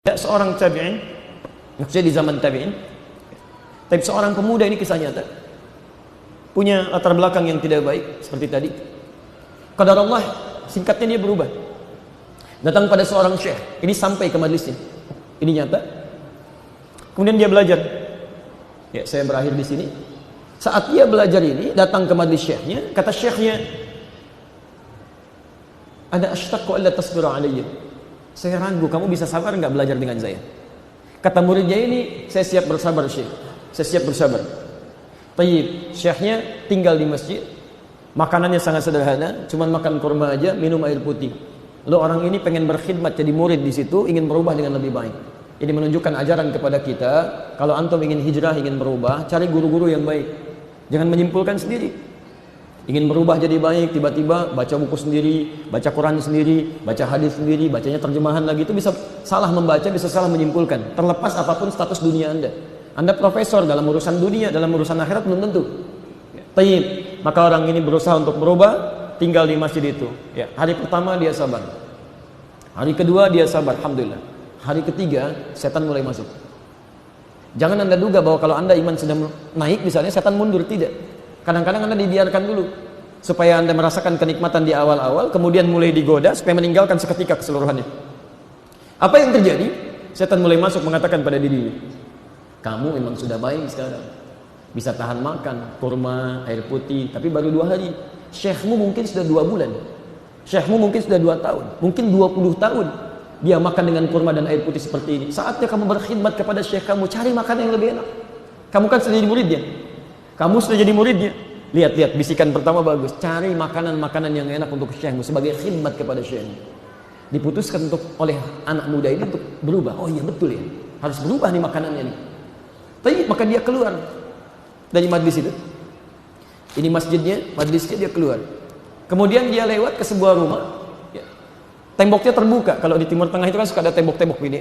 Seorang tabi'in, maksudnya di zaman tabi'in, tapi seorang pemuda ini kisah nyata, punya latar belakang yang tidak baik seperti tadi. Qadar Allah, singkatnya dia berubah. Datang pada seorang syekh, ini sampai ke majlisnya. Ini nyata. Kemudian dia belajar. Ya, saya berakhir di sini. Saat dia belajar ini, datang ke majlis syekhnya, kata syekhnya, "Ana ashtaqu alla tasbira alayya." Saya ragu, kamu bisa sabar nggak belajar dengan saya? Kata muridnya ini, saya siap bersabar syekh. Saya siap bersabar. Tayyib, syekhnya tinggal di masjid. Makanannya sangat sederhana, cuma makan kurma aja, minum air putih. Lalu orang ini pengen berkhidmat jadi murid di situ, ingin berubah dengan lebih baik. Ini menunjukkan ajaran kepada kita, kalau antum ingin hijrah, ingin berubah, cari guru-guru yang baik. Jangan menyimpulkan sendiri. Ingin berubah jadi baik, tiba-tiba baca buku sendiri, baca Quran sendiri, baca hadis sendiri, bacanya terjemahan lagi, itu bisa salah membaca, bisa salah menyimpulkan. Terlepas apapun status dunia Anda. Anda profesor dalam urusan dunia, dalam urusan akhirat belum tentu. Tayyib, maka orang ini berusaha untuk berubah, tinggal di masjid itu. Ya, hari pertama dia sabar. Hari kedua dia sabar, alhamdulillah. Hari ketiga setan mulai masuk. Jangan Anda duga bahwa kalau Anda iman sedang naik misalnya setan mundur, tidak. Kadang-kadang Anda dibiarkan dulu supaya Anda merasakan kenikmatan di awal-awal, kemudian mulai digoda supaya meninggalkan seketika keseluruhannya. Apa yang terjadi? Setan mulai masuk mengatakan pada dirinya, kamu memang sudah baik sekarang, bisa tahan makan kurma, air putih, tapi baru 2 hari. Syekhmu mungkin sudah 2 bulan, syekhmu mungkin sudah 2 tahun, mungkin 20 tahun dia makan dengan kurma dan air putih seperti ini. Saatnya kamu berkhidmat kepada syekh kamu, cari makanan yang lebih enak. Kamu kan sudah jadi muridnya, kamu sudah jadi muridnya. Lihat-lihat, bisikan pertama bagus, cari makanan-makanan yang enak untuk syekhmu sebagai khidmat kepada syekhmu. Diputuskan oleh anak muda ini untuk berubah. Oh iya betul ya, harus berubah nih makanannya nih. Tapi maka dia keluar dari majlis itu. Ini masjidnya, majlisnya, dia keluar. Kemudian dia lewat ke sebuah rumah. Temboknya terbuka. Kalau di Timur Tengah itu kan suka ada tembok-tembok ini.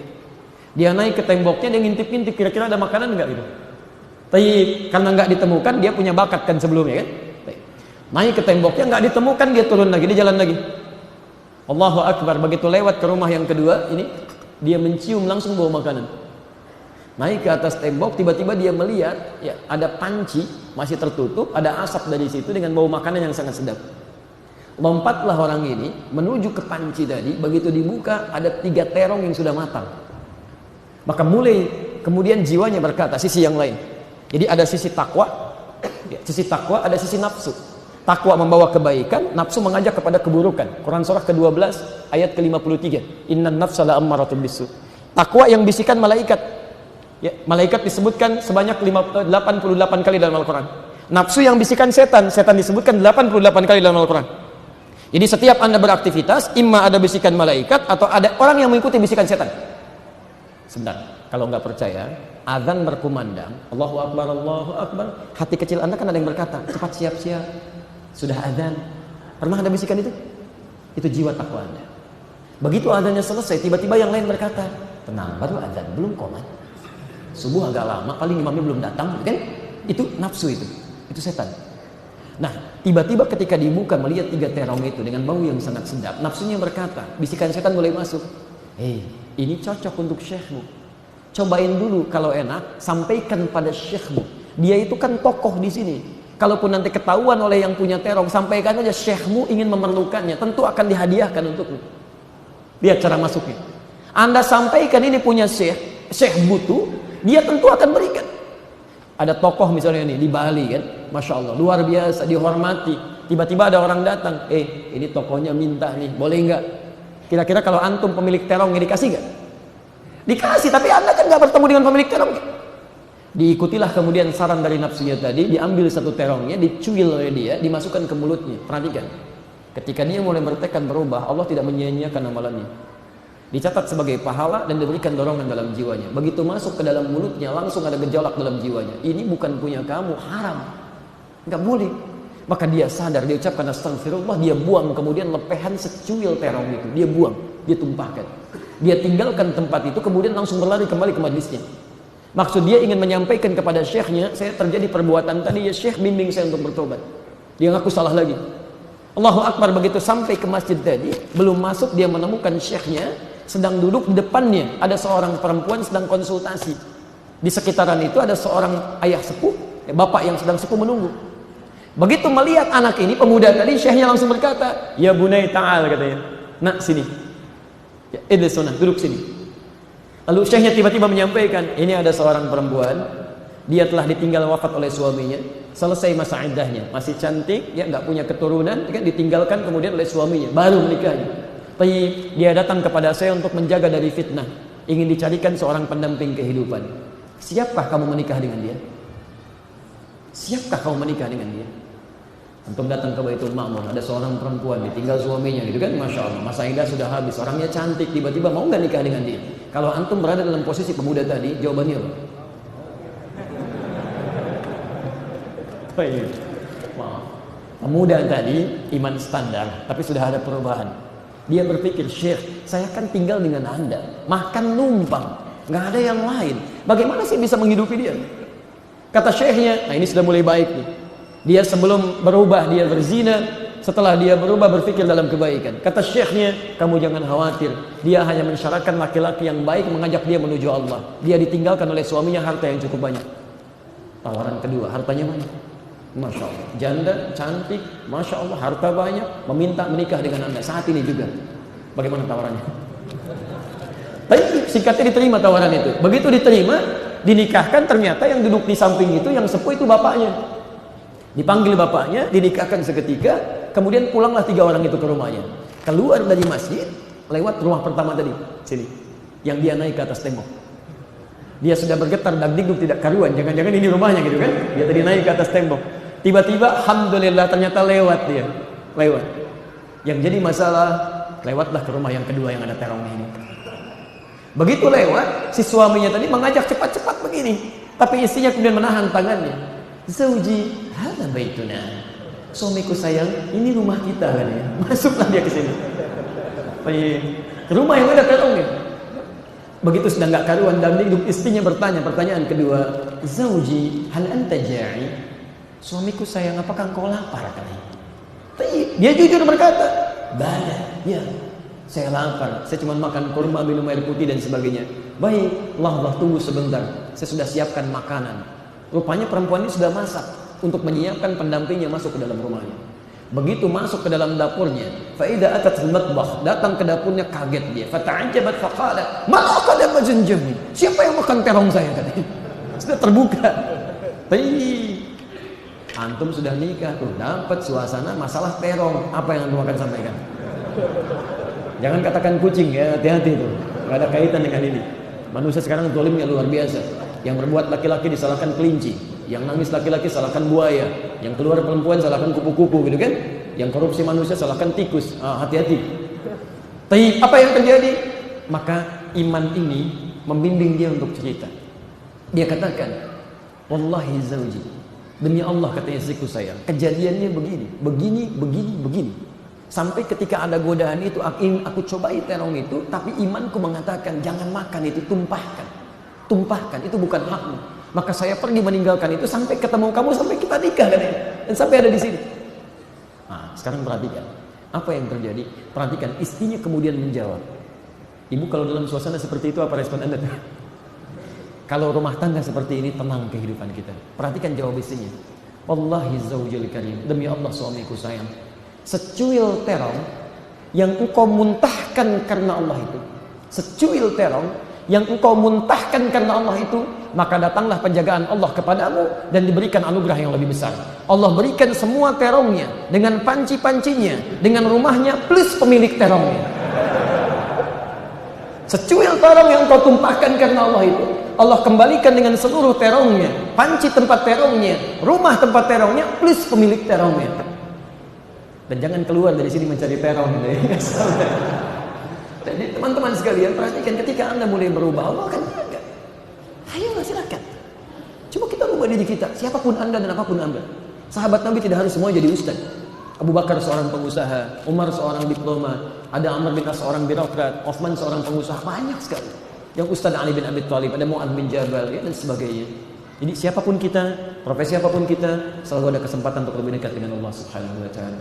Dia naik ke temboknya, dia ngintip-ngintip kira-kira ada makanan enggak gitu. Tapi karena nggak ditemukan, dia punya bakat kan sebelumnya kan. Naik ke temboknya, nggak ditemukan, dia turun lagi, dia jalan lagi. Allahu Akbar. Begitu lewat ke rumah yang kedua, ini dia mencium langsung bau makanan. Naik ke atas tembok, tiba-tiba dia melihat ya ada panci masih tertutup, ada asap dari situ dengan bau makanan yang sangat sedap. Lompatlah orang ini menuju ke panci tadi. Begitu dibuka, ada 3 terong yang sudah matang. Maka mulai kemudian jiwanya berkata, sisi yang lain. Jadi ada sisi takwa, ada sisi nafsu. Takwa membawa kebaikan, nafsu mengajak kepada keburukan. Quran surah ke-12 ayat ke-53. Innan nafsa la'ammaratun bisu. Takwa yang bisikan malaikat. Ya, malaikat disebutkan sebanyak 88 kali dalam Al-Quran. Nafsu yang bisikan setan, setan disebutkan 88 kali dalam Al-Quran. Jadi setiap Anda beraktivitas, imma ada bisikan malaikat atau ada orang yang mengikuti bisikan setan. Sebentar, kalau nggak percaya, azan berkumandang, Allahu Akbar, Allahu Akbar. Hati kecil Anda kan ada yang berkata, cepat siap-siap, sudah azan. Pernah ada bisikan itu? Itu jiwa takwa Anda. Begitu azannya selesai, tiba-tiba yang lain berkata, tenang, baru azan, belum qomat. Subuh agak lama, paling imamnya belum datang, kan? Itu nafsu itu setan. Nah, tiba-tiba ketika dibuka melihat 3 terong itu dengan bau yang sangat sedap, nafsunya berkata, bisikan setan mulai masuk. Ini cocok untuk syekhmu. Cobain dulu, kalau enak, sampaikan pada syekhmu. Dia itu kan tokoh di sini. Kalaupun nanti ketahuan oleh yang punya terong, sampaikan aja syekhmu ingin memerlukannya, tentu akan dihadiahkan untukmu. Lihat cara masuknya. Anda sampaikan ini punya syekh butuh, dia tentu akan berikan. Ada tokoh misalnya nih di Bali kan, masya Allah, luar biasa, dihormati. Tiba-tiba ada orang datang, ini tokohnya minta nih, boleh nggak? Kira-kira kalau antum pemilik terongnya dikasih nggak? Dikasih, tapi Anda kan nggak bertemu dengan pemilik terongnya. Diikutilah kemudian saran dari nafsunya tadi, diambil 1 terongnya, dicuil oleh dia, dimasukkan ke mulutnya. Perhatikan, ketika dia mulai bertekad berubah, Allah tidak menyia-nyiakan amalannya. Dicatat sebagai pahala dan diberikan dorongan dalam jiwanya. Begitu masuk ke dalam mulutnya, langsung ada gejolak dalam jiwanya. Ini bukan punya kamu, haram, nggak boleh. Maka dia sadar, dia ucapkan astagfirullah, dia buang kemudian lepehan secuil terong itu, dia buang, dia tumpahkan. Dia tinggalkan tempat itu, kemudian langsung berlari kembali ke majlisnya. Maksud dia ingin menyampaikan kepada syekhnya, saya terjadi perbuatan tadi, ya syekh bimbing saya untuk bertobat. Dia ngaku salah lagi. Allahu Akbar. Begitu sampai ke masjid tadi, belum masuk dia menemukan syekhnya sedang duduk di depannya ada seorang perempuan sedang konsultasi. Di sekitaran itu ada seorang ayah sepuh, bapak yang sedang sepuh menunggu. Begitu melihat anak ini, pemuda tadi, syekhnya langsung berkata, "Ya bunai ta'al," katanya. "Nak, sini. Ya, idlisuna, duduk sini." Lalu syekhnya tiba-tiba menyampaikan, "Ini ada seorang perempuan, dia telah ditinggal wafat oleh suaminya, selesai masa iddahnya, masih cantik, ya nggak punya keturunan, kan ditinggalkan kemudian oleh suaminya, baru menikahnya. Tapi dia datang kepada saya untuk menjaga dari fitnah, ingin dicarikan seorang pendamping kehidupan. Siapkah kamu menikah dengan dia? Siapkah kamu menikah dengan dia?" Antum datang ke Baitul Ma'mur, ada seorang perempuan ditinggal suaminya gitu kan, masya Allah, masa iddah sudah habis, orangnya cantik, tiba-tiba mau nggak nikah dengan dia? Kalau antum berada dalam posisi pemuda tadi, jawabannya apa? Baik. Pemuda tadi iman standar, tapi sudah ada perubahan. Dia berpikir, "Syekh, saya kan tinggal dengan Anda, makan numpang, nggak ada yang lain. Bagaimana sih bisa menghidupi dia?" Kata syekhnya, nah ini sudah mulai baik nih. Dia sebelum berubah dia berzina, setelah dia berubah berpikir dalam kebaikan. Kata syekhnya, "Kamu jangan khawatir, dia hanya mensyaratkan laki-laki yang baik mengajak dia menuju Allah. Dia ditinggalkan oleh suaminya harta yang cukup banyak." Tawaran kedua, hartanya banyak. Masya Allah, janda, cantik, Masya Allah, harta banyak, meminta menikah dengan Anda saat ini juga. Bagaimana tawarannya? Tapi singkatnya diterima tawaran itu. Begitu diterima, dinikahkan, ternyata yang duduk di samping itu, yang sepuh itu bapaknya. Dipanggil bapaknya, dinikahkan seketika, kemudian pulanglah 3 orang itu ke rumahnya. Keluar dari masjid, lewat rumah pertama tadi, sini, yang dia naik ke atas tembok. Dia sudah bergetar dan dingduk tidak karuan, jangan-jangan ini rumahnya gitu kan. Dia tadi naik ke atas tembok. Tiba-tiba, alhamdulillah, ternyata lewat dia. Lewat. Yang jadi masalah, lewatlah ke rumah yang kedua yang ada terongnya ini. Begitu lewat, si suaminya tadi mengajak cepat-cepat begini. Tapi istrinya kemudian menahan tangannya. "Zauji, hadza baituna." Suamiku sayang, ini rumah kita kan ya. Masuklah dia ke sini. Ke rumah yang ada terongnya. Begitu sudah nggak karuan dan duduk, istrinya bertanya pertanyaan kedua, "Zauji, hal anta ja'i?" Suamiku sayang, apakah engkau lapar katanya. Dia jujur berkata, "Bala, ya, saya lapar. Saya cuma makan kurma, minum air putih dan sebagainya." "Baik, Allah tunggu sebentar. Saya sudah siapkan makanan." Rupanya perempuan ini sudah masak untuk menyiapkan pendampingnya masuk ke dalam rumahnya. Begitu masuk ke dalam dapurnya, faida atat al-matbakh, datang ke dapurnya kaget dia. Fata'ajabat faqalat, "Ma aqada majunjami?" Siapa yang makan terong saya katanya. Sudah terbuka. Antum sudah nikah tuh, dapat suasana masalah terong. Apa yang antum akan sampaikan? Jangan katakan kucing ya, hati-hati tuh. Enggak ada kaitan dengan ini. Manusia sekarang zalimnya luar biasa. Yang berbuat laki-laki disalahkan kelinci, yang nangis laki-laki salahkan buaya, yang keluar perempuan salahkan kupu-kupu gitu kan, yang korupsi manusia salahkan tikus. Hati-hati. Tapi apa yang terjadi? Maka iman ini membimbing dia untuk cerita. Dia katakan, "Wallahi zauji, demi Allah," katanya istriku sayang, "kejadiannya begini. Sampai ketika ada godaan itu, aku cobai terong itu, tapi imanku mengatakan jangan makan itu, tumpahkan, itu bukan hakmu. Maka saya pergi meninggalkan itu sampai ketemu kamu, sampai kita nikah katanya, dan sampai ada di sini." Nah, sekarang perhatikan apa yang terjadi. Perhatikan, istrinya kemudian menjawab. Ibu, kalau dalam suasana seperti itu apa respon Anda? Kalau rumah tangga seperti ini, tenang kehidupan kita. Perhatikan jawab istrinya. "Wallahi zaujil karim, demi Allah suamiku sayang, secuil terong yang engkau muntahkan karena Allah itu, secuil terong yang engkau muntahkan karena Allah itu, maka datanglah penjagaan Allah kepadamu dan diberikan anugerah yang lebih besar. Allah berikan semua terongnya dengan panci-pancinya, dengan rumahnya plus pemilik terongnya. Secuil terong yang engkau tumpahkan karena Allah itu, Allah kembalikan dengan seluruh terongnya, panci tempat terongnya, rumah tempat terongnya plus pemilik terongnya. Dan jangan keluar dari sini mencari terong gitu ya." Jadi teman-teman sekalian, perhatikan, ketika Anda mulai berubah, Allah akan jaga. Ayolah silakan. Coba kita ubah diri kita, siapapun Anda dan apapun Anda. Sahabat Nabi tidak harus semua jadi ustaz. Abu Bakar seorang pengusaha, Umar seorang diplomat, ada Amr bin As seorang birokrat, Uthman seorang pengusaha, banyak sekali. Yang Ustaz Ali bin Abi Thalib, ada Mu'adz bin Jabal, ya, dan sebagainya. Jadi siapapun kita, profesi apapun kita, selalu ada kesempatan untuk lebih dekat dengan Allah Subhanahu wa taala.